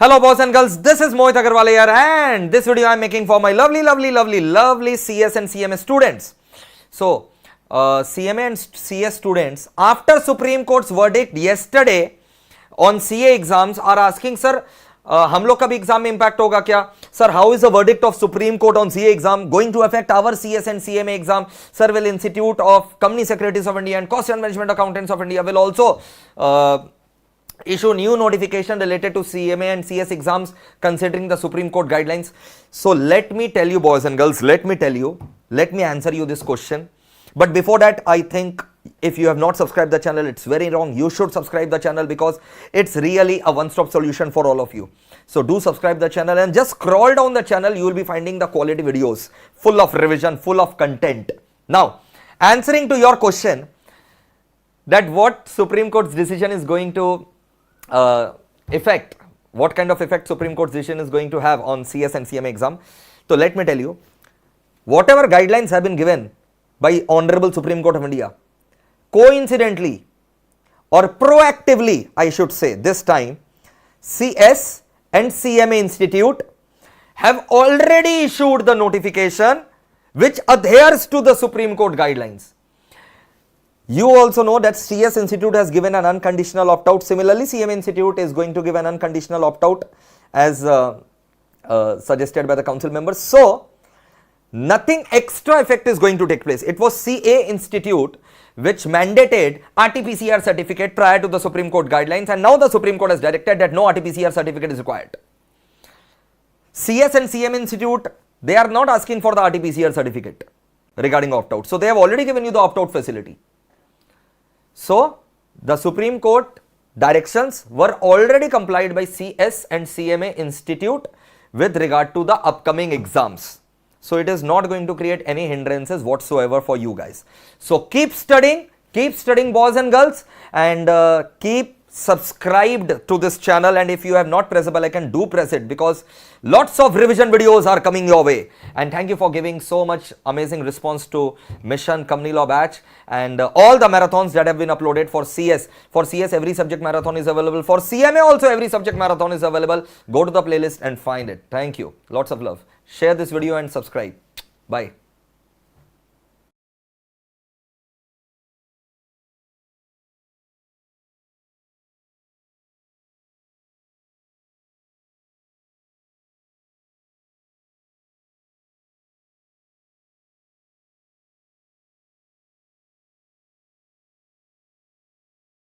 Hello boys and girls, this is Mohit Agarwal here and this video I am making for my lovely CS and CMA students. So, CMA and CS students, after Supreme Court's verdict yesterday on CA exams are asking, sir, हम लोग का भी exam में impact होगा क्या sir? How is the verdict of Supreme Court on CA exam going to affect our CS and CMA exam? Sir, will Institute of Company Secretaries of India and Cost and Management Accountants of India will also issue new notification related to CMA and CS exams considering the Supreme Court guidelines? So let me tell you boys and girls, let me answer you this question. But before that, I think if you have not subscribed the channel, it's very wrong. You should subscribe the channel because it's really a one-stop solution for all of you. So do subscribe the channel and just scroll down the channel. You will be finding the quality videos full of revision, full of content. Now, answering to your question that what Supreme Court's decision is going to effect, what kind of effect Supreme Court's decision is going to have on CS and CMA exam. So let me tell you, whatever guidelines have been given by Honorable Supreme Court of India, coincidentally or proactively, I should say this time, CS and CMA Institute have already issued the notification which adheres to the Supreme Court guidelines. You also know that CS Institute has given an unconditional opt-out. Similarly, CMA Institute is going to give an unconditional opt-out as suggested by the council members. So, nothing extra effect is going to take place. It was CA Institute which mandated RT-PCR certificate prior to the Supreme Court guidelines, and now the Supreme Court has directed that no RT-PCR certificate is required. CS and CMA Institute, they are not asking for the RT-PCR certificate regarding opt-out. So, they have already given you the opt-out facility. So, the Supreme Court directions were already complied by CS and CMA Institute with regard to the upcoming exams. So, it is not going to create any hindrances whatsoever for you guys. So, keep studying boys and girls, and keep subscribed to this channel, and if you have not pressed the bell icon, do press it because lots of revision videos are coming your way. And thank you for giving so much amazing response to Mission Company Law Batch and all the marathons that have been uploaded for CS. For CS, every subject marathon is available. For CMA also, every subject marathon is available. Go to the playlist and find it. Thank you. Lots of love. Share this video and subscribe. Bye.